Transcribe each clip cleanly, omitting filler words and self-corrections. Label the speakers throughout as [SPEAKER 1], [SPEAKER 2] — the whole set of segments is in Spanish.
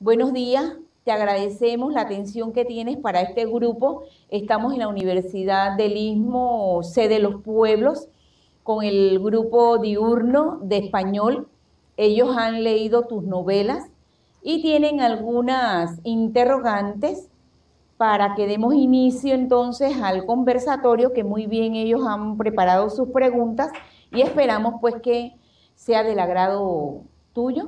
[SPEAKER 1] Buenos días, te agradecemos la atención que tienes para este grupo. Estamos en la Universidad del Istmo, sede Los Pueblos, con el grupo diurno de español. Ellos han leído tus novelas y tienen algunas interrogantes para que demos inicio entonces al conversatorio, que muy bien ellos han preparado sus preguntas y esperamos pues que sea del agrado tuyo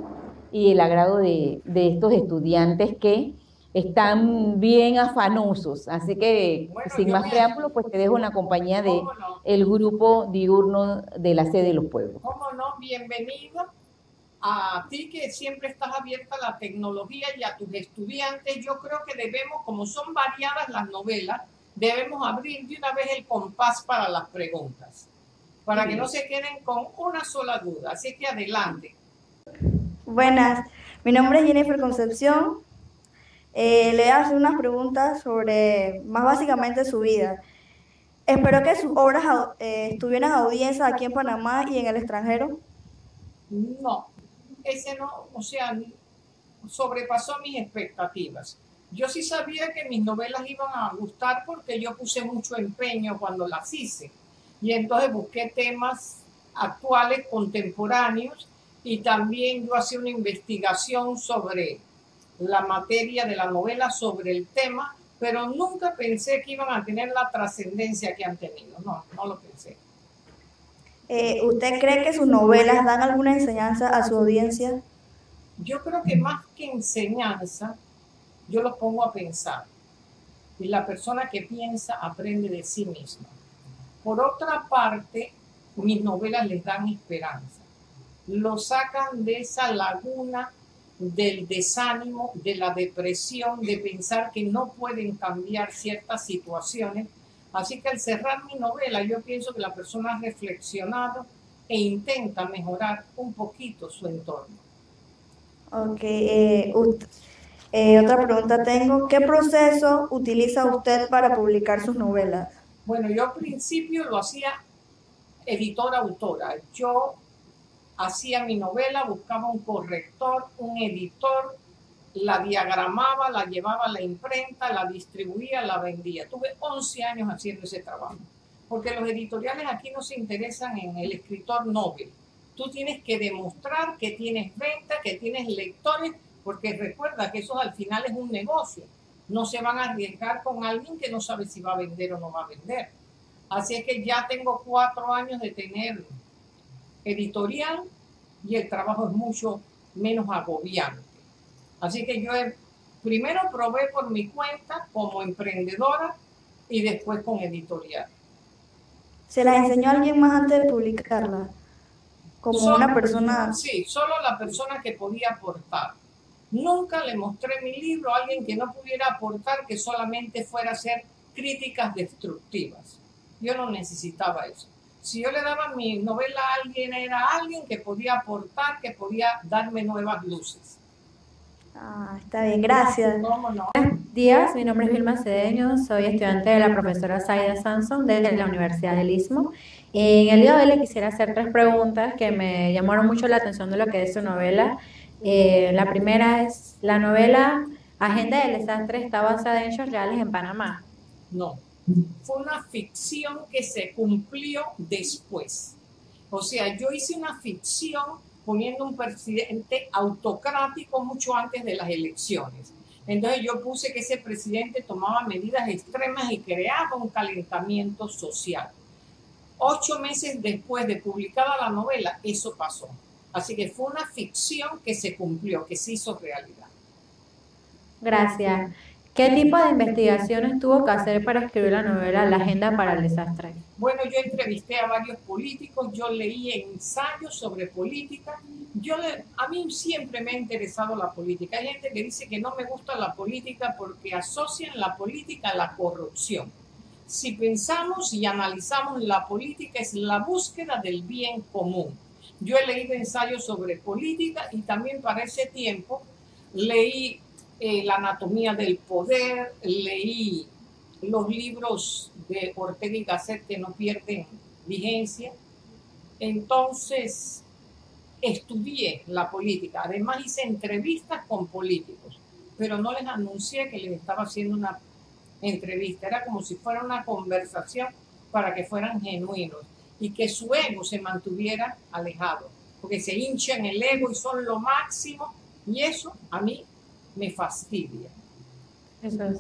[SPEAKER 1] y el agrado de estos estudiantes que están bien afanosos. Así que
[SPEAKER 2] Bueno,
[SPEAKER 1] sin
[SPEAKER 2] yo
[SPEAKER 1] más
[SPEAKER 2] me,
[SPEAKER 1] preámbulo, pues te dejo en la compañía de
[SPEAKER 2] cómo no,
[SPEAKER 1] el grupo diurno de la sede de los pueblos.
[SPEAKER 2] cómo no, bienvenido a ti que siempre estás abierta a la tecnología y a tus estudiantes. Yo creo que debemos, como son variadas las novelas, debemos abrir de una vez el compás para las preguntas, para que no
[SPEAKER 1] Sí.
[SPEAKER 2] se queden con una sola duda. Así que adelante.
[SPEAKER 3] Buenas, mi nombre es Jennifer Concepción. Le voy a hacer unas preguntas sobre más básicamente su vida. Espero que sus obras tuvieran audiencia aquí en Panamá y en el extranjero.
[SPEAKER 2] No, ese no, o sea, sobrepasó mis expectativas. Yo sí sabía que mis novelas iban a gustar porque yo puse mucho empeño cuando las hice. Y entonces busqué temas actuales, contemporáneos, y también yo hacía una investigación sobre la materia de la novela, sobre el tema, pero nunca pensé que iban a tener la trascendencia que han tenido. No, no lo pensé.
[SPEAKER 3] ¿Usted cree que sus novelas dan alguna enseñanza a su audiencia?
[SPEAKER 2] Yo creo que más que enseñanza, yo los pongo a pensar. Y la persona que piensa aprende de sí misma. Por otra parte, mis novelas les dan esperanza. Lo sacan de esa laguna del desánimo, de la depresión, de pensar que no pueden cambiar ciertas situaciones. Así que al cerrar mi novela, yo pienso que la persona ha reflexionado e intenta mejorar un poquito su entorno.
[SPEAKER 3] Ok, otra pregunta tengo. ¿Qué proceso utiliza usted para publicar sus novelas?
[SPEAKER 2] Bueno, yo al principio lo hacía editora-autora. Yo hacía mi novela, buscaba un corrector, un editor, la diagramaba, la llevaba a la imprenta, la distribuía, la vendía. Tuve 11 años haciendo ese trabajo, porque los editoriales aquí no se interesan en el escritor novel. Tú tienes que demostrar que tienes venta, que tienes lectores, porque recuerda que eso al final es un negocio. No se van a arriesgar con alguien que no sabe si va a vender o no va a vender. Así es que ya tengo 4 años de tener editorial y el trabajo es mucho menos agobiante. Así que yo primero probé por mi cuenta como emprendedora y después con editorial.
[SPEAKER 3] ¿Se las enseñó a alguien más antes de publicarla? Como una
[SPEAKER 2] Solo,
[SPEAKER 3] persona.
[SPEAKER 2] sí, solo la persona que podía aportar. Nunca le mostré mi libro a alguien que no pudiera aportar, que solamente fuera a hacer críticas destructivas. Yo no necesitaba eso. Si yo le daba mi novela a alguien, era alguien que podía aportar, que podía darme nuevas luces.
[SPEAKER 3] Ah, está bien, gracias.
[SPEAKER 2] ¿Cómo no?
[SPEAKER 4] Días, mi nombre es Vilma Cedeño, soy estudiante de la profesora Zaida Samson desde la Universidad del Istmo. En el día de hoy le quisiera hacer tres preguntas que me llamaron mucho la atención de lo que es su novela. La primera es, ¿la novela Agenda del Desastre está basada en hechos reales en Panamá?
[SPEAKER 2] No, fue una ficción que se cumplió después. O sea, yo hice una ficción poniendo un presidente autocrático mucho antes de las elecciones. Entonces yo puse que ese presidente tomaba medidas extremas y creaba un calentamiento social. 8 meses después de publicada la novela, eso pasó. Así que fue una ficción que se cumplió, que se hizo realidad.
[SPEAKER 4] Gracias. ¿Qué tipo de investigaciones tuvo que hacer para escribir la novela La Agenda para el Desastre?
[SPEAKER 2] Bueno, yo entrevisté a varios políticos, yo leí ensayos sobre política. A mí siempre me ha interesado la política. Hay gente que dice que no me gusta la política porque asocian la política a la corrupción. Si pensamos y analizamos la política, es la búsqueda del bien común. Yo he leído ensayos sobre política y también para ese tiempo leí La anatomía del poder, leí los libros de Ortega y Gasset que no pierden vigencia. Entonces, estudié la política. Además, hice entrevistas con políticos. pero no les anuncié que les estaba haciendo una entrevista. Era como si fuera una conversación para que fueran genuinos y que su ego se mantuviera alejado, porque se hinchan el ego y son lo máximo, y eso a mí me fastidia.
[SPEAKER 4] Eso es.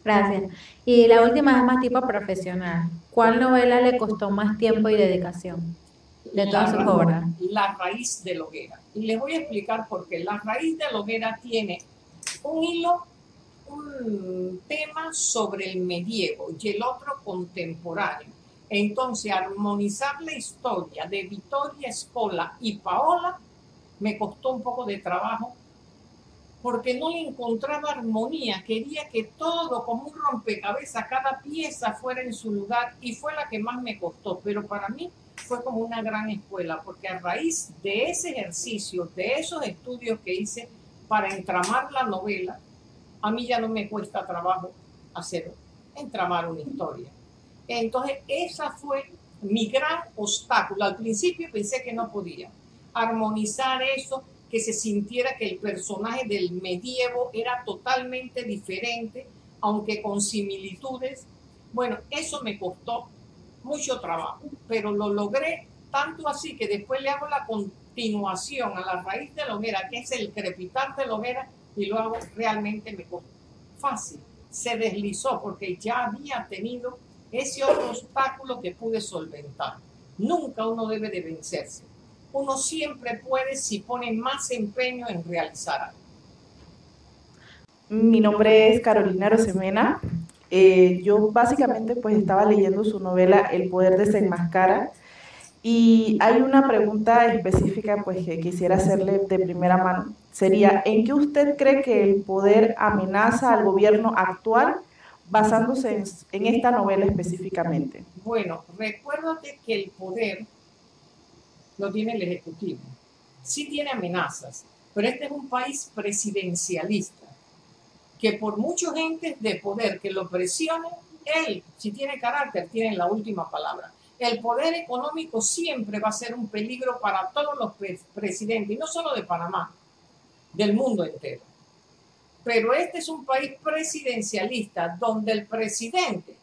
[SPEAKER 4] Gracias. Y la última es más tipo profesional. ¿Cuál novela le costó más tiempo y dedicación de todas sus obras?
[SPEAKER 2] La raíz de la hoguera. Y les voy a explicar por qué. La raíz de la hoguera tiene un hilo, un tema sobre el medievo y el otro contemporáneo. Entonces, armonizar la historia de Vittoria Scola y Paola me costó un poco de trabajo porque no le encontraba armonía. Quería que todo, como un rompecabezas, cada pieza fuera en su lugar, y fue la que más me costó. Pero para mí fue como una gran escuela, porque a raíz de ese ejercicio, de esos estudios que hice para entramar la novela, a mí ya no me cuesta trabajo entramar una historia. Entonces, esa fue mi gran obstáculo. Al principio pensé que no podía armonizar eso, que se sintiera que el personaje del medievo era totalmente diferente, aunque con similitudes. Bueno, eso me costó mucho trabajo, pero lo logré tanto así que después le hago la continuación a la raíz de la hoguera, que es el crepitar de la hoguera, y lo hago realmente me costó fácil. Se deslizó porque ya había tenido ese otro obstáculo que pude solventar. Nunca uno debe de vencerse. Uno siempre puede si pone más empeño en realizar algo.
[SPEAKER 5] Mi nombre es Carolina Rosemena. Yo básicamente pues estaba leyendo su novela El poder desenmascara, y hay una pregunta específica pues que quisiera hacerle de primera mano. Sería, ¿en qué usted cree que el poder amenaza al gobierno actual basándose en esta novela específicamente?
[SPEAKER 2] Bueno, recuérdate que el poder lo tiene el Ejecutivo. Sí tiene amenazas, pero este es un país presidencialista, que por muchos entes de poder que lo presionen, él, si tiene carácter, tiene la última palabra. El poder económico siempre va a ser un peligro para todos los presidentes, y no solo de Panamá, del mundo entero. Pero este es un país presidencialista donde el presidente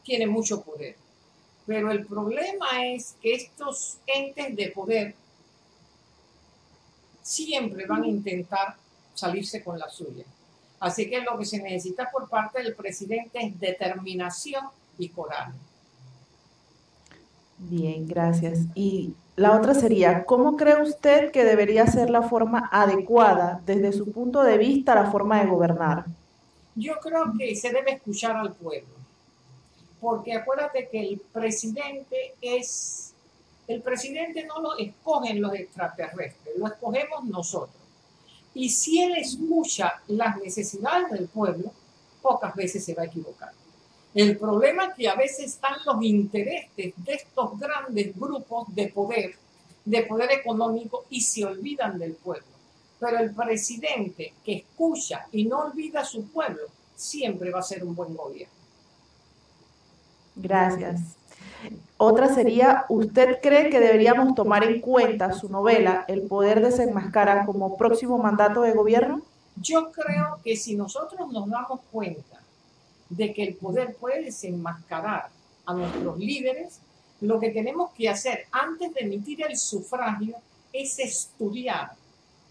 [SPEAKER 2] tiene mucho poder. Pero el problema es que estos entes de poder siempre van a intentar salirse con la suya. Así que lo que se necesita por parte del presidente es determinación y coraje.
[SPEAKER 5] Bien, gracias. Y la otra sería, ¿cómo cree usted que debería ser la forma adecuada, desde su punto de vista, la forma de gobernar?
[SPEAKER 2] Yo creo que se debe escuchar al pueblo, porque acuérdate que el presidente no lo escogen los extraterrestres, lo escogemos nosotros. Y si él escucha las necesidades del pueblo, pocas veces se va a equivocar. El problema es que a veces están los intereses de estos grandes grupos de poder económico, y se olvidan del pueblo. Pero el presidente que escucha y no olvida a su pueblo, siempre va a ser un buen gobierno.
[SPEAKER 5] Gracias. Otra sería, ¿usted cree que deberíamos tomar en cuenta su novela El poder desenmascara como próximo mandato de gobierno?
[SPEAKER 2] Yo creo que si nosotros nos damos cuenta de que el poder puede desenmascarar a nuestros líderes, lo que tenemos que hacer antes de emitir el sufragio es estudiar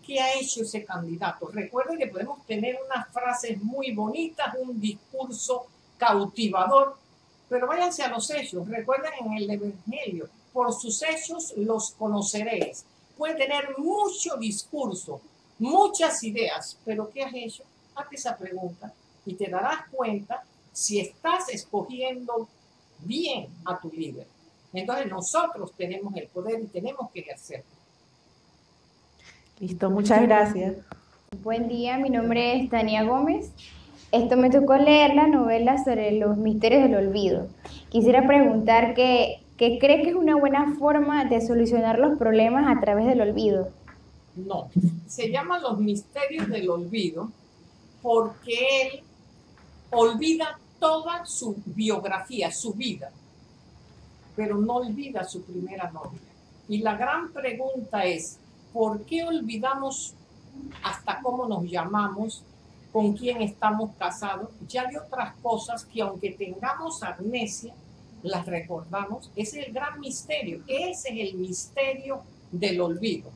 [SPEAKER 2] qué ha hecho ese candidato. Recuerden que podemos tener unas frases muy bonitas, un discurso cautivador, pero váyanse a los hechos. Recuerden en el Evangelio, por sus hechos los conoceréis. Puede tener mucho discurso, muchas ideas, pero ¿qué has hecho? Hazte esa pregunta y te darás cuenta si estás escogiendo bien a tu líder. Entonces nosotros tenemos el poder y tenemos que ejercerlo.
[SPEAKER 5] Listo, muchas gracias.
[SPEAKER 6] Buen día, mi nombre es Tania Gómez. Me tocó leer la novela sobre los misterios del olvido. Quisiera preguntar ¿qué cree que es una buena forma de solucionar los problemas a través del olvido?
[SPEAKER 2] No, se llaman los misterios del olvido porque él olvida toda su biografía, su vida, pero no olvida su primera novia. Y la gran pregunta es, ¿por qué olvidamos hasta cómo nos llamamos con quién estamos casados. Ya hay otras cosas que aunque tengamos amnesia, las recordamos. Ese es el gran misterio, ese es el misterio del olvido.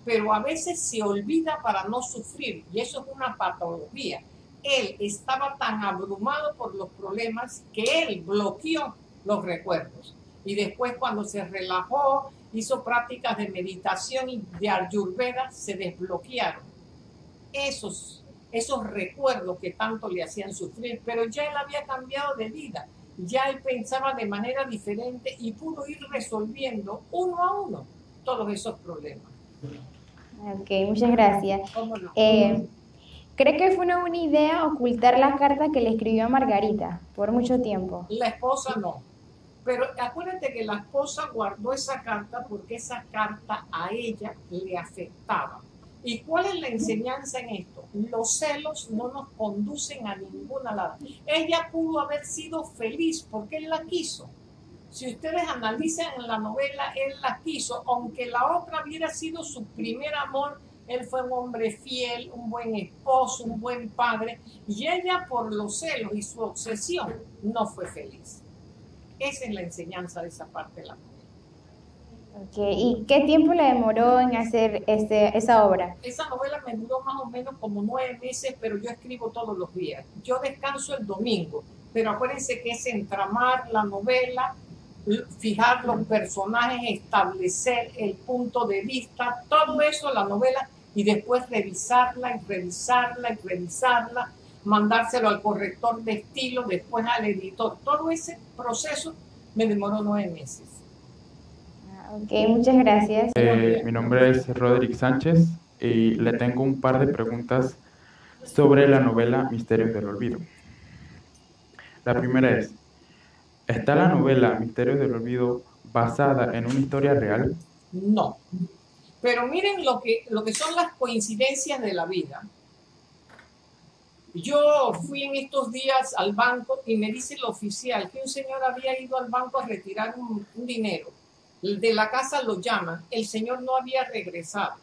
[SPEAKER 2] Pero a veces se olvida para no sufrir, y eso es una patología. Él estaba tan abrumado por los problemas que él bloqueó los recuerdos. Y después, cuando se relajó, hizo prácticas de meditación y de Ayurveda, se desbloquearon esos recuerdos que tanto le hacían sufrir. Pero ya él había cambiado de vida, ya él pensaba de manera diferente y pudo ir resolviendo uno a uno todos esos problemas.
[SPEAKER 6] Ok, muchas gracias.
[SPEAKER 2] ¿Cómo no?
[SPEAKER 6] ¿Cree que fue una buena idea ocultar la carta que le escribió a Margarita por mucho tiempo?
[SPEAKER 2] La esposa no. Pero acuérdate que la esposa guardó esa carta porque esa carta a ella le afectaba. ¿Y cuál es la enseñanza en esto? Los celos no nos conducen a ninguna lado. Ella pudo haber sido feliz porque él la quiso. Si ustedes analizan en la novela, él la quiso, aunque la otra hubiera sido su primer amor. Él fue un hombre fiel, un buen esposo, un buen padre, y ella por los celos y su obsesión no fue feliz. Esa es la enseñanza de esa parte de la novela.
[SPEAKER 6] Okay. ¿Y qué tiempo le demoró en hacer esa obra?
[SPEAKER 2] Esa novela me duró más o menos como 9 meses, pero yo escribo todos los días. Yo descanso el domingo, pero acuérdense que es entramar la novela, fijar los personajes, establecer el punto de vista, todo eso la novela, y después revisarla y revisarla y revisarla, mandárselo al corrector de estilo, después al editor. Todo ese proceso me demoró 9 meses.
[SPEAKER 6] Ok, muchas gracias.
[SPEAKER 7] Mi nombre es Roderick Sánchez y le tengo un par de preguntas sobre la novela Misterios del Olvido. La primera es, ¿está la novela Misterios del Olvido basada en una historia real?
[SPEAKER 2] No. Pero miren lo que son las coincidencias de la vida. Yo fui en estos días al banco y me dice el oficial que un señor había ido al banco a retirar un dinero. De la casa lo llaman, el señor no había regresado.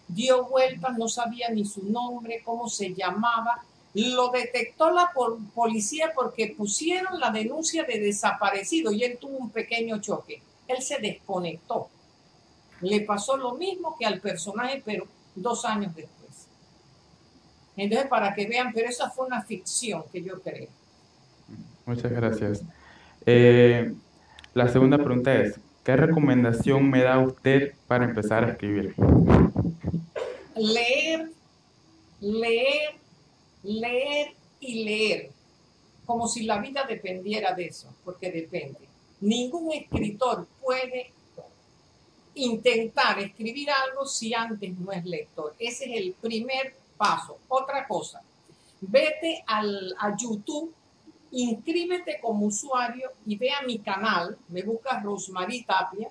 [SPEAKER 2] Dio vueltas, no sabía ni su nombre, cómo se llamaba. Lo detectó la policía porque pusieron la denuncia de desaparecido y él tuvo un pequeño choque. Él se desconectó. Le pasó lo mismo que al personaje, pero 2 años después. Entonces, para que vean, pero esa fue una ficción que yo creé.
[SPEAKER 7] Muchas gracias. La segunda pregunta es, ¿qué recomendación me da usted para empezar a escribir?
[SPEAKER 2] Leer, leer, leer y leer. Como si la vida dependiera de eso, porque depende. Ningún escritor puede intentar escribir algo si antes no es lector. Ese es el primer paso. Otra cosa, vete a YouTube, inscríbete como usuario y ve a mi canal, me buscas Rosmarie Tapia,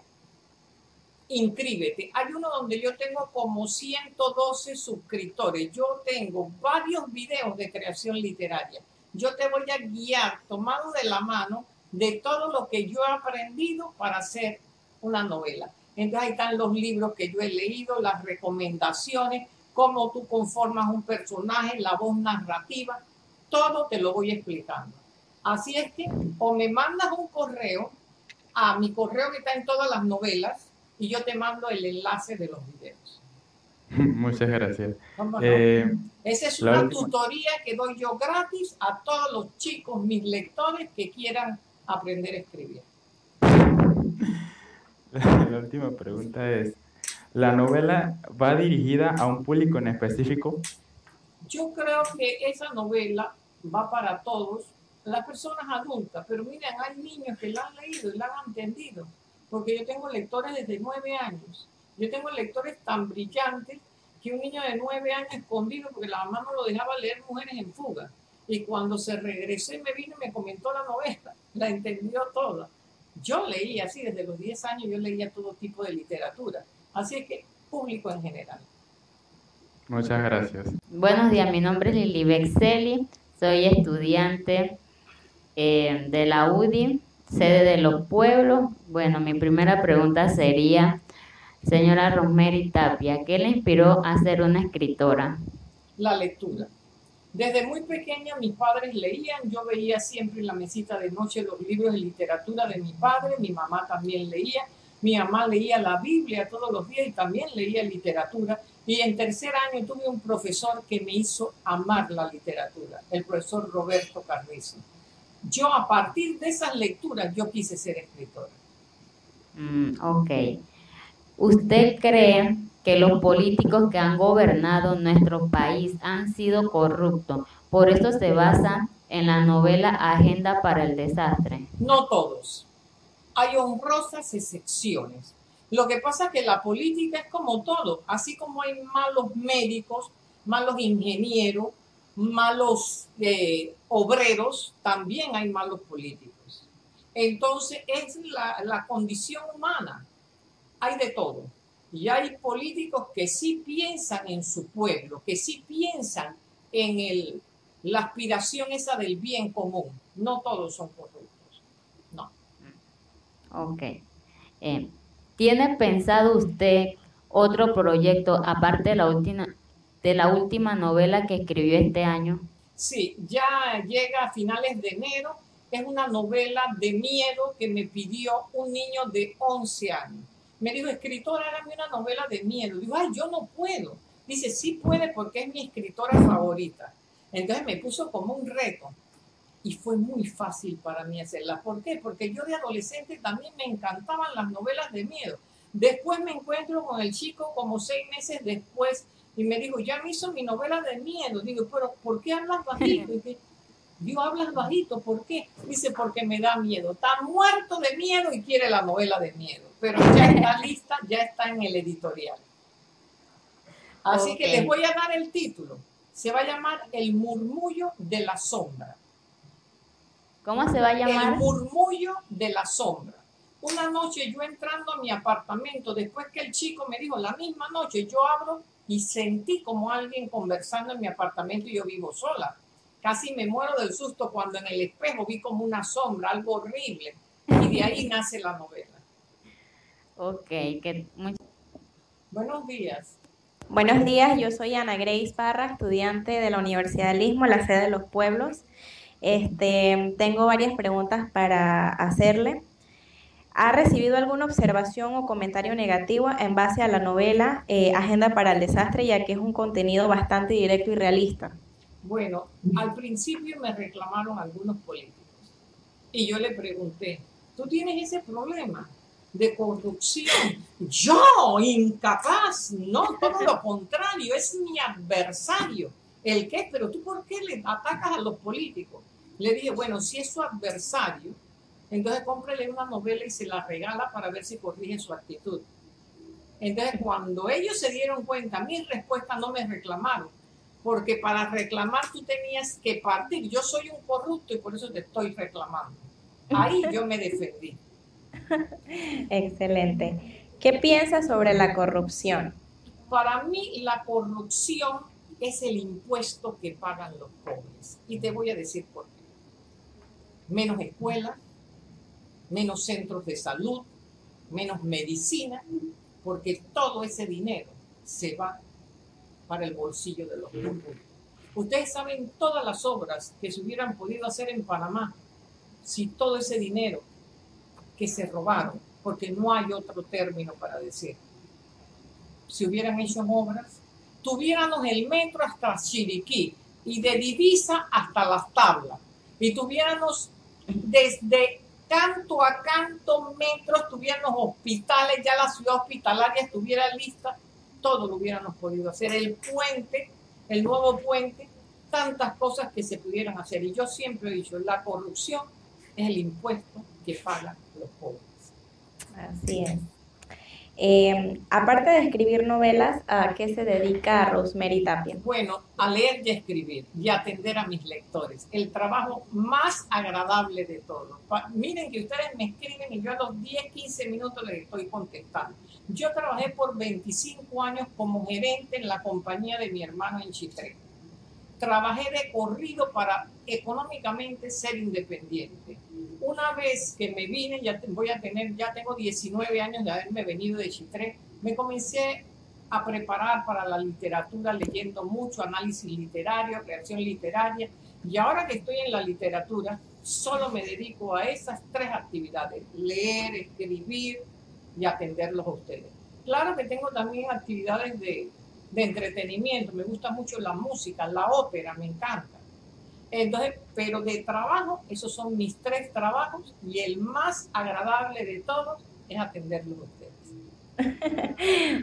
[SPEAKER 2] inscríbete. Hay uno donde yo tengo como 112 suscriptores. Yo tengo varios videos de creación literaria. Yo te voy a guiar, tomado de la mano, de todo lo que yo he aprendido para hacer una novela. Entonces ahí están los libros que yo he leído, las recomendaciones, cómo tú conformas un personaje, la voz narrativa, todo te lo voy explicando. Así es que o me mandas un correo a mi correo que está en todas las novelas y yo te mando el enlace de los videos.
[SPEAKER 7] Muchas gracias.
[SPEAKER 2] ¿Cómo no? Esa es una tutoría que doy yo gratis a todos los chicos, mis lectores que quieran aprender a escribir.
[SPEAKER 7] La última pregunta es, ¿la novela va dirigida a un público en específico?
[SPEAKER 2] Yo creo que esa novela va para todos, las personas adultas, pero miren, hay niños que la han leído y la han entendido, porque yo tengo lectores desde 9 años. Yo tengo lectores tan brillantes que un niño de 9 años escondido, porque la mamá no lo dejaba leer Mujeres en Fuga, y cuando se regresó y me vino y me comentó la novela, la entendió toda. Yo leía así, desde los 10 años yo leía todo tipo de literatura. Así es que, público en general.
[SPEAKER 7] Muchas gracias.
[SPEAKER 8] Buenos días, mi nombre es Lilibet Celi, soy estudiante de la UDI, sede de Los Pueblos. Bueno, mi primera pregunta sería, señora Rosmarie Tapia, ¿qué le inspiró a ser una escritora?
[SPEAKER 2] La lectura. Desde muy pequeña mis padres leían, yo veía siempre en la mesita de noche los libros de literatura de mi padre, mi mamá también leía, mi mamá leía la Biblia todos los días y también leía literatura. Y en tercer año tuve un profesor que me hizo amar la literatura, el profesor Roberto Carrizo. Yo a partir de esas lecturas yo quise ser escritora.
[SPEAKER 8] Ok. ¿Usted cree que los políticos que han gobernado nuestro país han sido corruptos? Por eso se basa en la novela Agenda para el Desastre.
[SPEAKER 2] No todos. Hay honrosas excepciones. Lo que pasa es que la política es como todo. Así como hay malos médicos, malos ingenieros, malos obreros, también hay malos políticos. Entonces es la condición humana. Hay de todo. Y hay políticos que sí piensan en su pueblo, que sí piensan en la aspiración esa del bien común. No todos son corruptos. No.
[SPEAKER 8] Ok. ¿Tiene pensado usted otro proyecto aparte de la última novela que escribió este año?
[SPEAKER 2] Sí, ya llega a finales de enero. Es una novela de miedo que me pidió un niño de 11 años. Me dijo, escritora, hágame una novela de miedo. Digo, ay, yo no puedo. Dice, sí puede porque es mi escritora favorita. Entonces me puso como un reto. Y fue muy fácil para mí hacerla. ¿Por qué? Porque yo de adolescente también me encantaban las novelas de miedo. Después me encuentro con el chico como 6 meses después y me dijo, ya me hizo mi novela de miedo. Digo, pero ¿por qué hablas bajito? Y digo, hablas bajito, ¿por qué? Dice, porque me da miedo. Está muerto de miedo y quiere la novela de miedo. Pero ya está lista, ya está en el editorial. Así que les voy a dar el título. Se va a llamar El murmullo de la sombra.
[SPEAKER 8] ¿Cómo se va a llamar?
[SPEAKER 2] El murmullo de la sombra. Una noche yo entrando a mi apartamento, después que el chico me dijo, la misma noche yo abro y sentí como alguien conversando en mi apartamento y yo vivo sola. Casi me muero del susto cuando en el espejo vi como una sombra, algo horrible. Y de ahí nace la novela.
[SPEAKER 8] Ok.
[SPEAKER 2] Buenos días.
[SPEAKER 9] Buenos días, yo soy Ana Grace Parra, estudiante de la Universidad del Istmo, la sede de los pueblos. Tengo varias preguntas para hacerle. ¿Ha recibido alguna observación o comentario negativo en base a la novela Agenda para el Desastre, ya que es un contenido bastante directo y realista?
[SPEAKER 2] Bueno, al principio me reclamaron algunos políticos y yo le pregunté, ¿tú tienes ese problema de corrupción? Yo, incapaz, no, todo lo contrario, es mi adversario. ¿El qué? Pero tú, ¿por qué le atacas a los políticos? Le dije, bueno, si es su adversario, entonces cómprele una novela y se la regala para ver si corrige su actitud. Entonces, cuando ellos se dieron cuenta, mi respuesta no me reclamaron, porque para reclamar tú tenías que partir. Yo soy un corrupto y por eso te estoy reclamando. Ahí yo me defendí.
[SPEAKER 9] Excelente. ¿Qué piensas sobre la corrupción?
[SPEAKER 2] Para mí, la corrupción es el impuesto que pagan los pobres. Y te voy a decir por qué. Menos escuelas, menos centros de salud, menos medicina, porque todo ese dinero se va para el bolsillo de los pobres. Ustedes saben todas las obras que se hubieran podido hacer en Panamá si todo ese dinero que se robaron, porque no hay otro término para decir, si hubieran hecho obras, tuviéramos el metro hasta Chiriquí y de Divisa hasta Las Tablas, y tuviéramos desde canto a canto metros, tuviéramos hospitales, ya la ciudad hospitalaria estuviera lista, todo lo hubiéramos podido hacer. El puente, el nuevo puente, tantas cosas que se pudieran hacer. Y yo siempre he dicho, la corrupción es el impuesto que pagan los pobres.
[SPEAKER 9] Así es. Aparte de escribir novelas, ¿a qué se dedica Rosemary Tapia?
[SPEAKER 2] Bueno, a leer y a escribir y a atender a mis lectores. El trabajo más agradable de todo. Miren que ustedes me escriben y yo a los 10, 15 minutos les estoy contestando. Yo trabajé por 25 años como gerente en la compañía de mi hermano en Chitré. Trabajé de corrido para económicamente ser independiente. Una vez que me vine, ya tengo 19 años de haberme venido de Chitré, me comencé a preparar para la literatura leyendo mucho, análisis literario, creación literaria. Y ahora que estoy en la literatura, solo me dedico a esas 3 actividades: leer, escribir y atenderlos a ustedes. Claro que tengo también actividades de entretenimiento, me gusta mucho la música, la ópera, me encanta. Entonces, pero de trabajo, esos son mis 3 trabajos, y el más agradable de todos es atenderlos a ustedes.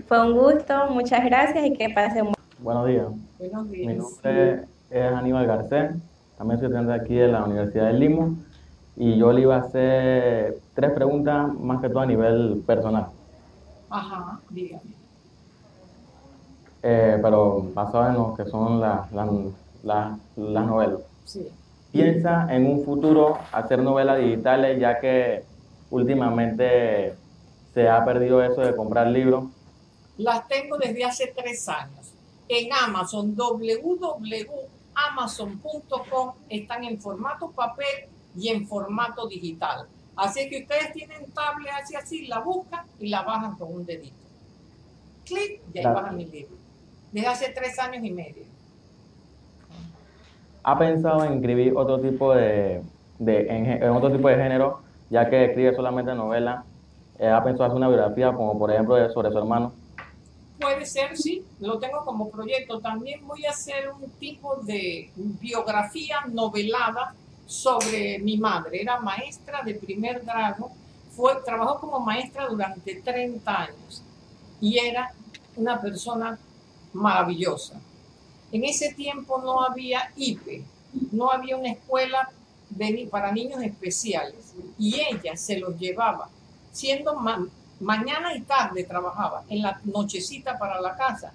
[SPEAKER 9] Fue un gusto, muchas gracias y que pasen un
[SPEAKER 10] Buenos días.
[SPEAKER 2] Buenos días.
[SPEAKER 10] Mi nombre es Aníbal Garcés, también soy estudiante aquí de la Universidad del Limo, y yo le iba a hacer 3 preguntas, más que todo a nivel personal.
[SPEAKER 2] Ajá, dígame.
[SPEAKER 10] Pero basado en lo que son las novelas.
[SPEAKER 2] Sí.
[SPEAKER 10] ¿Piensa en un futuro hacer novelas digitales, ya que últimamente se ha perdido eso de comprar libros?
[SPEAKER 2] Las tengo desde hace 3 años. En Amazon, www.amazon.com, están en formato papel y en formato digital. Así que ustedes tienen tablet así, la buscan y la bajan con un dedito. Clic y ahí bajan mi libro. Desde hace 3 años y medio.
[SPEAKER 10] ¿Ha pensado en escribir otro tipo en otro tipo de género, ya que escribe solamente novelas? ¿Ha pensado hacer una biografía, como por ejemplo sobre su hermano?
[SPEAKER 2] Puede ser, sí, lo tengo como proyecto. También voy a hacer un tipo de biografía novelada sobre mi madre. Era maestra de primer grado, trabajó como maestra durante 30 años y era una persona maravillosa. En ese tiempo no había IPE, no había una escuela para niños especiales, y ella se los llevaba, siendo mañana y tarde trabajaba, en la nochecita para la casa,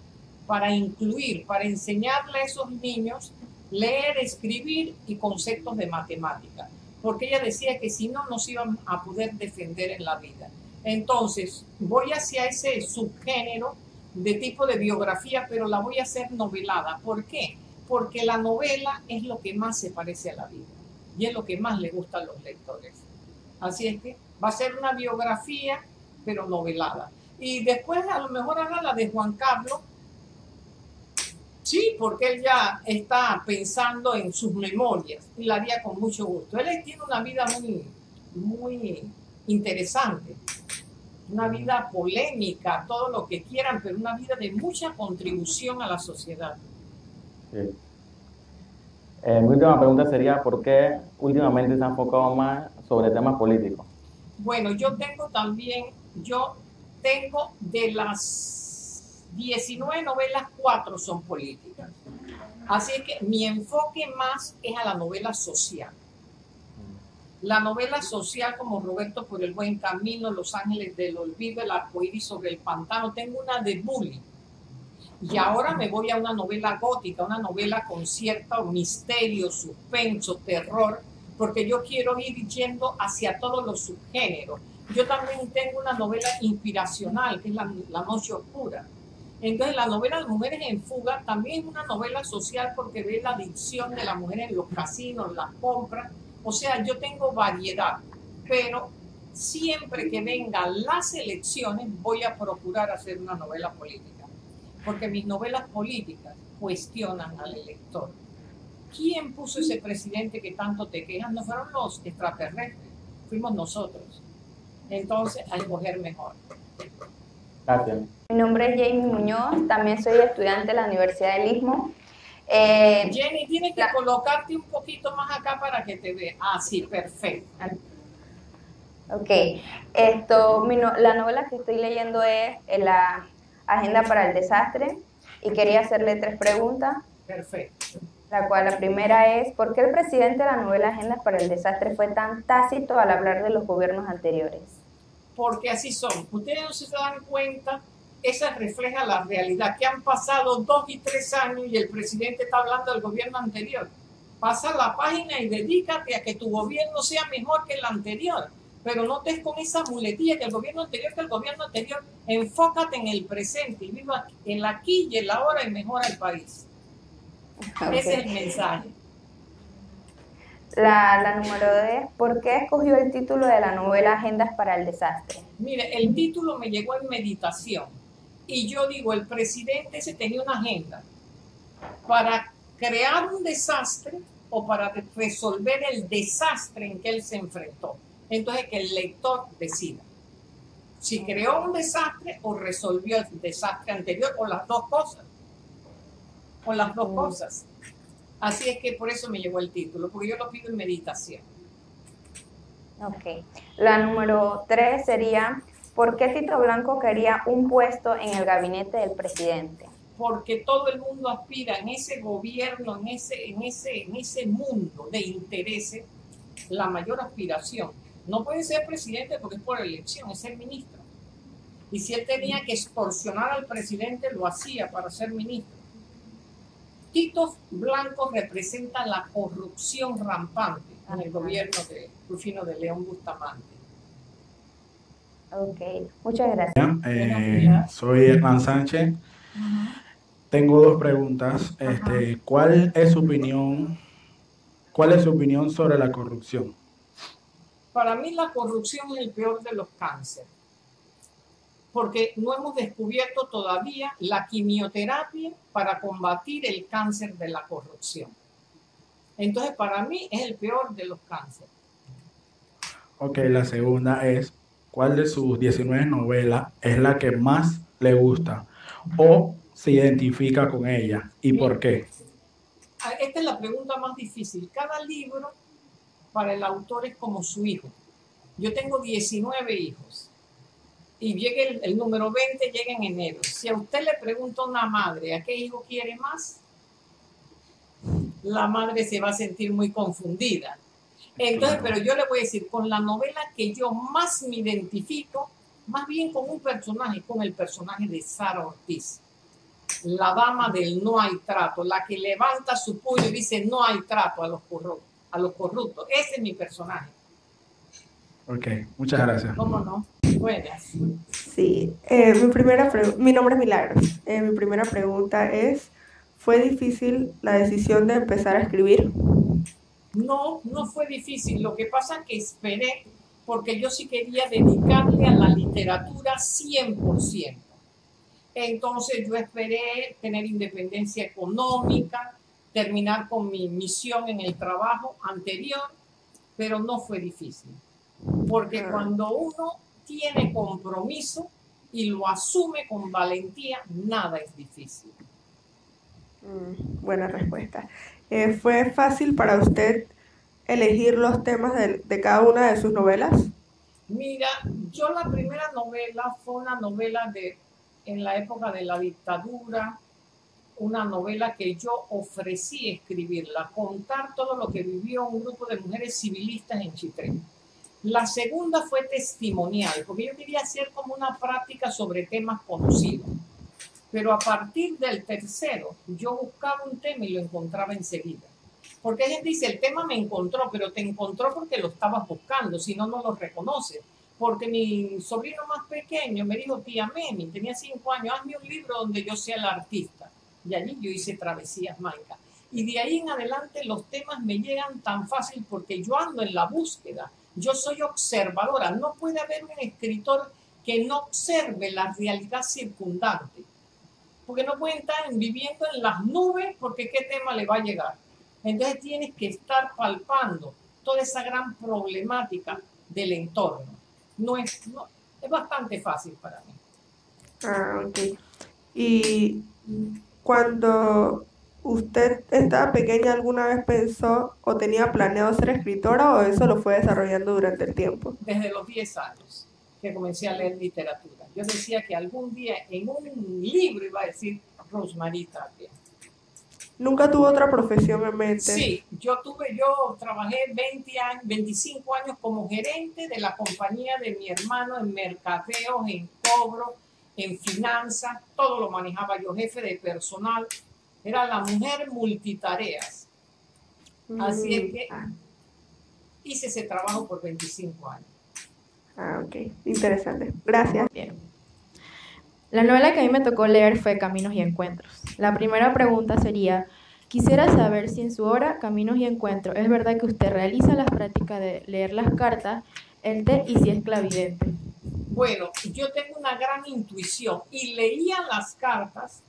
[SPEAKER 2] para enseñarle a esos niños leer, escribir y conceptos de matemática, porque ella decía que si no, nos iban a poder defender en la vida. Entonces, voy hacia ese subgénero de tipo de biografía, pero la voy a hacer novelada. ¿Por qué? Porque la novela es lo que más se parece a la vida y es lo que más le gusta a los lectores. Así es que va a ser una biografía, pero novelada. Y después a lo mejor haga la de Juan Carlos. Sí, porque él ya está pensando en sus memorias y la haría con mucho gusto. Él tiene una vida muy interesante, una vida polémica, todo lo que quieran, pero una vida de mucha contribución a la sociedad.
[SPEAKER 10] Sí. Mi última pregunta sería, ¿por qué últimamente se ha enfocado más sobre temas políticos?
[SPEAKER 2] Bueno, yo tengo de las 19 novelas, 4 son políticas. Así que mi enfoque más es a la novela social. La novela social como Roberto por el buen camino, Los ángeles del olvido, El arcoíris sobre el pantano. Tengo una de bullying. Y ahora me voy a una novela gótica, una novela con cierto misterio, suspenso, terror, porque yo quiero ir yendo hacia todos los subgéneros. Yo también tengo una novela inspiracional, que es La noche oscura. Entonces, la novela de Mujeres en Fuga también es una novela social porque ve la adicción de las mujeres en los casinos, las compras. O sea, yo tengo variedad, pero siempre que vengan las elecciones voy a procurar hacer una novela política, porque mis novelas políticas cuestionan al elector. ¿Quién puso ese presidente que tanto te quejas? No fueron los extraterrestres, fuimos nosotros. Entonces, a escoger mejor.
[SPEAKER 10] Gracias.
[SPEAKER 3] Mi nombre es Jamie Muñoz, también soy estudiante de la Universidad del Istmo.
[SPEAKER 2] Jenny, tienes que colocarte un poquito más acá para que te vea. Ah, sí, perfecto.
[SPEAKER 3] Ok, la novela que estoy leyendo es La Agenda para el Desastre y quería hacerle 3 preguntas.
[SPEAKER 2] Perfecto.
[SPEAKER 3] La primera es, ¿por qué el presidente de la novela Agenda para el Desastre fue tan tácito al hablar de los gobiernos anteriores?
[SPEAKER 2] Porque así son. Ustedes no se dan cuenta, esa refleja la realidad, que han pasado 2 y 3 años y el presidente está hablando del gobierno anterior. Pasa la página y dedícate a que tu gobierno sea mejor que el anterior, pero no estés con esa muletilla que el gobierno anterior, enfócate en el presente y viva en el aquí y el ahora y mejora el país. Okay. Ese es el mensaje.
[SPEAKER 3] La número 2, ¿por qué escogió el título de la novela Agendas para el Desastre?
[SPEAKER 2] Mire, el título me llegó en meditación. Y yo digo, el presidente ese tenía una agenda para crear un desastre o para resolver el desastre en que él se enfrentó. Entonces, que el lector decida si creó un desastre o resolvió el desastre anterior, o las dos cosas. O las dos cosas. Así es que por eso me llegó el título, porque yo lo pido en meditación.
[SPEAKER 6] Ok. La número 3 sería, ¿por qué Tito Blanco quería un puesto en el gabinete del presidente?
[SPEAKER 2] Porque todo el mundo aspira en ese gobierno, en ese mundo de intereses, la mayor aspiración. No puede ser presidente porque es por elección, es ser ministro. Y si él tenía que extorsionar al presidente, lo hacía para ser ministro. Tito Blanco representa la corrupción rampante en el gobierno de Rufino de León Bustamante.
[SPEAKER 6] Ok, muchas gracias.
[SPEAKER 11] Soy Hernán Sánchez. Tengo dos preguntas. ¿Cuál es su opinión sobre la corrupción?
[SPEAKER 2] Para mí la corrupción es el peor de los cánceres, porque no hemos descubierto todavía la quimioterapia para combatir el cáncer de la corrupción. Entonces, para mí es el peor de los cánceres.
[SPEAKER 11] Ok, la segunda es, ¿cuál de sus 19 novelas es la que más le gusta o se identifica con ella y por qué?
[SPEAKER 2] Esta es la pregunta más difícil. Cada libro para el autor es como su hijo. Yo tengo 19 hijos y llega el número 20, llega en enero. Si a usted le pregunta a una madre a qué hijo quiere más, la madre se va a sentir muy confundida. Entonces, pero yo le voy a decir, con la novela que yo más me identifico, más bien con un personaje, con el personaje de Sara Ortiz, la dama del no hay trato, la que levanta su puño y dice no hay trato a los corruptos. Ese es mi personaje.
[SPEAKER 11] Ok, muchas gracias.
[SPEAKER 2] ¿Cómo no? Buenas.
[SPEAKER 12] Sí, mi nombre es Milagros. Mi primera pregunta es, ¿fue difícil la decisión de empezar a escribir?
[SPEAKER 2] No, no fue difícil. Lo que pasa es que esperé, porque yo sí quería dedicarle a la literatura 100%. Entonces yo esperé tener independencia económica, terminar con mi misión en el trabajo anterior, pero no fue difícil. Porque cuando uno tiene compromiso y lo asume con valentía, nada es difícil.
[SPEAKER 12] Buena respuesta. ¿Fue fácil para usted elegir los temas de cada una de sus novelas?
[SPEAKER 2] Mira, yo la primera novela fue una novela en la época de la dictadura, una novela que yo ofrecí escribirla, contar todo lo que vivió un grupo de mujeres civilistas en Chitré. La segunda fue testimonial, porque yo quería hacer como una práctica sobre temas conocidos. Pero a partir del tercero, yo buscaba un tema y lo encontraba enseguida. Porque hay gente que dice, el tema me encontró, pero te encontró porque lo estabas buscando, si no, no lo reconoces. Porque mi sobrino más pequeño me dijo, tía Memi, tenía 5 años, hazme un libro donde yo sea el artista. Y allí yo hice Travesías Maicas. Y de ahí en adelante los temas me llegan tan fácil porque yo ando en la búsqueda. Yo soy observadora. No puede haber un escritor que no observe la realidad circundante. Porque no pueden estar viviendo en las nubes porque qué tema le va a llegar. Entonces tienes que estar palpando toda esa gran problemática del entorno. Es bastante fácil para mí.
[SPEAKER 12] Ok. ¿Y cuando usted estaba pequeña alguna vez pensó o tenía planeado ser escritora o eso lo fue desarrollando durante el tiempo?
[SPEAKER 2] Desde los 10 años que comencé a leer literatura. Yo decía que algún día en un libro iba a decir Rosmarie Tapia.
[SPEAKER 12] ¿Nunca tuvo otra profesión en mente?
[SPEAKER 2] Sí, yo trabajé 25 años como gerente de la compañía de mi hermano en mercadeos, en cobro, en finanzas, todo lo manejaba yo, jefe de personal. Era la mujer multitareas. Así es que hice ese trabajo por 25 años.
[SPEAKER 12] Ok, interesante. Gracias.
[SPEAKER 4] Bien. La novela que a mí me tocó leer fue Caminos y Encuentros. La primera pregunta sería, quisiera saber si en su obra Caminos y Encuentros es verdad que usted realiza las prácticas de leer las cartas, el té y si es clavidente.
[SPEAKER 2] Bueno, yo tengo una gran intuición y leía las cartas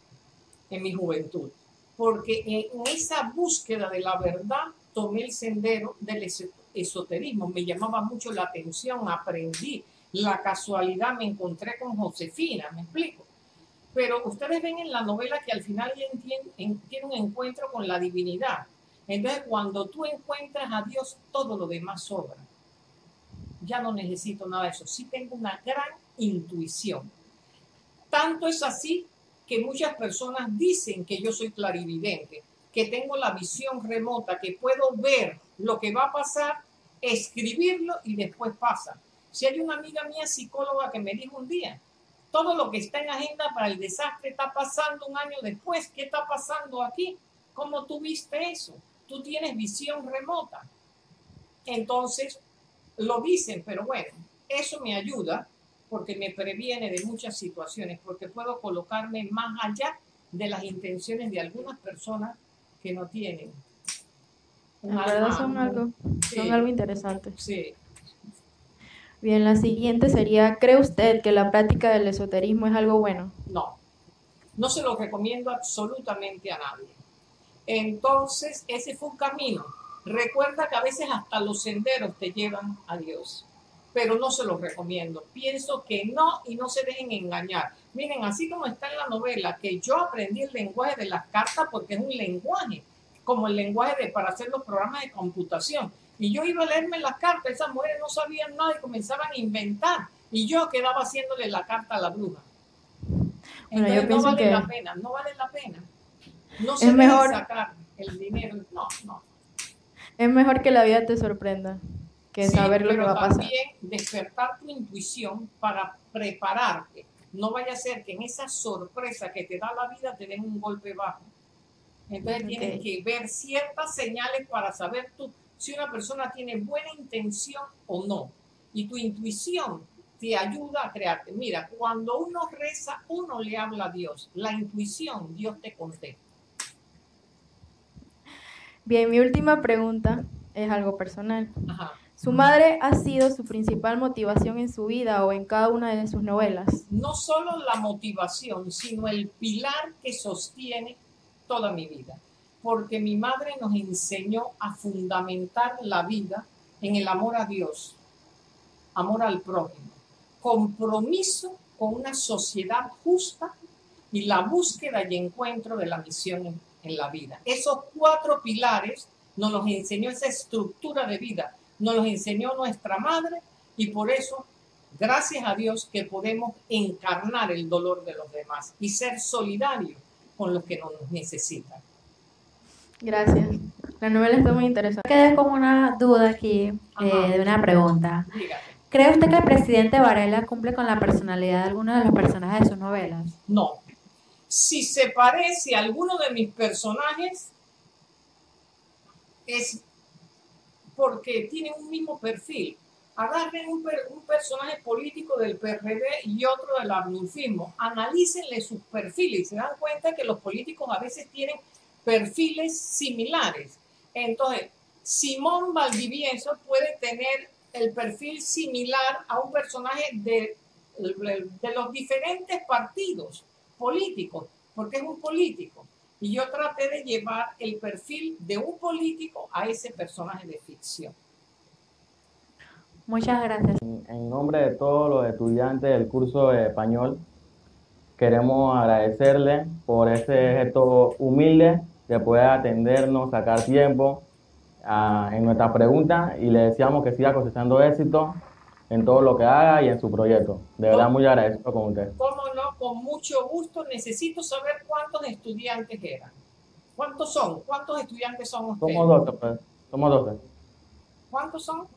[SPEAKER 2] en mi juventud, porque en esa búsqueda de la verdad tomé el sendero del esoterismo. Me llamaba mucho la atención, aprendí. La casualidad me encontré con Josefina, ¿me explico? Pero ustedes ven en la novela que al final tiene un encuentro con la divinidad. Entonces, cuando tú encuentras a Dios, todo lo demás sobra. Ya no necesito nada de eso. Sí tengo una gran intuición. Tanto es así que muchas personas dicen que yo soy clarividente, que tengo la visión remota, que puedo ver lo que va a pasar, escribirlo y después pasa. Si hay una amiga mía psicóloga que me dijo un día, todo lo que está en agenda para el desastre está pasando un año después. ¿Qué está pasando aquí? ¿Cómo tú viste eso? Tú tienes visión remota. Entonces, lo dicen, pero bueno, eso me ayuda porque me previene de muchas situaciones, porque puedo colocarme más allá de las intenciones de algunas personas que no tienen.
[SPEAKER 13] En verdad son algo interesante.
[SPEAKER 2] Sí.
[SPEAKER 13] Bien, la siguiente sería, ¿cree usted que la práctica del esoterismo es algo bueno?
[SPEAKER 2] No, no se lo recomiendo absolutamente a nadie. Entonces, ese fue un camino. Recuerda que a veces hasta los senderos te llevan a Dios, pero no se los recomiendo. Pienso que no, y no se dejen engañar. Miren, así como está en la novela, que yo aprendí el lenguaje de las cartas porque es un lenguaje, como el lenguaje para hacer los programas de computación. Y yo iba a leerme las cartas, esas mujeres no sabían nada y comenzaban a inventar. Y yo quedaba haciéndole la carta a la bruja. Entonces, yo pienso no vale la pena, no vale la pena. No se debe sacar el dinero, no.
[SPEAKER 13] Es mejor que la vida te sorprenda que saber lo que va a pasar.
[SPEAKER 2] También despertar tu intuición para prepararte. No vaya a ser que en esa sorpresa que te da la vida te den un golpe bajo. Entonces tienes que ver ciertas señales para saber tú si una persona tiene buena intención o no. Y tu intuición te ayuda a crearte. Mira, cuando uno reza, uno le habla a Dios. La intuición, Dios te contesta.
[SPEAKER 13] Bien, mi última pregunta es algo personal.
[SPEAKER 2] Ajá.
[SPEAKER 13] ¿Su madre ha sido su principal motivación en su vida o en cada una de sus novelas?
[SPEAKER 2] No solo la motivación, sino el pilar que sostiene toda mi vida. Porque mi madre nos enseñó a fundamentar la vida en el amor a Dios, amor al prójimo, compromiso con una sociedad justa y la búsqueda y encuentro de la misión en la vida. Esos 4 pilares nos los enseñó, esa estructura de vida, nos los enseñó nuestra madre, y por eso, gracias a Dios, que podemos encarnar el dolor de los demás y ser solidarios con los que nos necesitan.
[SPEAKER 13] Gracias. La novela está muy interesante.
[SPEAKER 4] Quedé con una duda aquí de una pregunta. ¿Cree usted que el presidente Varela cumple con la personalidad de alguno de los personajes de sus novelas?
[SPEAKER 2] No. Si se parece a alguno de mis personajes, es porque tienen un mismo perfil. Agarren un personaje político del PRD y otro del arnulfismo, analícenle sus perfiles y se dan cuenta que los políticos a veces tienen perfiles similares. Entonces, Simón Valdivieso puede tener el perfil similar a un personaje de los diferentes partidos políticos, porque es un político. Y yo traté de llevar el perfil de un político a ese personaje de ficción.
[SPEAKER 4] Muchas gracias.
[SPEAKER 10] En nombre de todos los estudiantes del curso de español, queremos agradecerle por ese gesto humilde de poder atendernos, sacar tiempo en nuestra pregunta, y le deseamos que siga cosechando éxito en todo lo que haga y en su proyecto. De verdad, muy agradecido con usted.
[SPEAKER 2] ¿Cómo no? Con mucho gusto. Necesito saber cuántos estudiantes eran. ¿Cuántos son? ¿Cuántos estudiantes son ustedes?
[SPEAKER 10] Somos 12, pues. Somos 12.
[SPEAKER 2] ¿Cuántos son?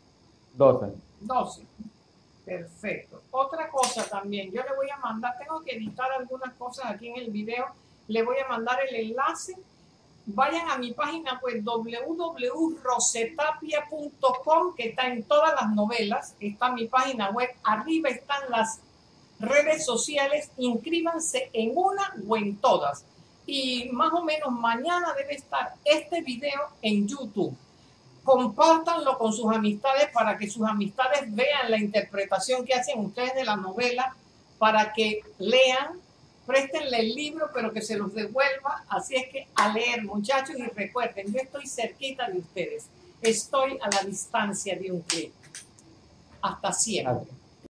[SPEAKER 10] 12.
[SPEAKER 2] 12. Perfecto. Otra cosa también, yo le voy a mandar, tengo que editar algunas cosas aquí en el video, le voy a mandar el enlace. Vayan a mi página web www.rosetapia.com, que está en todas las novelas, está mi página web, arriba están las redes sociales, inscríbanse en una o en todas. Y más o menos mañana debe estar este video en YouTube. compártanlo con sus amistades para que sus amistades vean la interpretación que hacen ustedes de la novela, para que lean, préstenle el libro, pero que se los devuelva. Así es que a leer, muchachos, y recuerden, yo estoy cerquita de ustedes. Estoy a la distancia de un clic. Hasta siempre.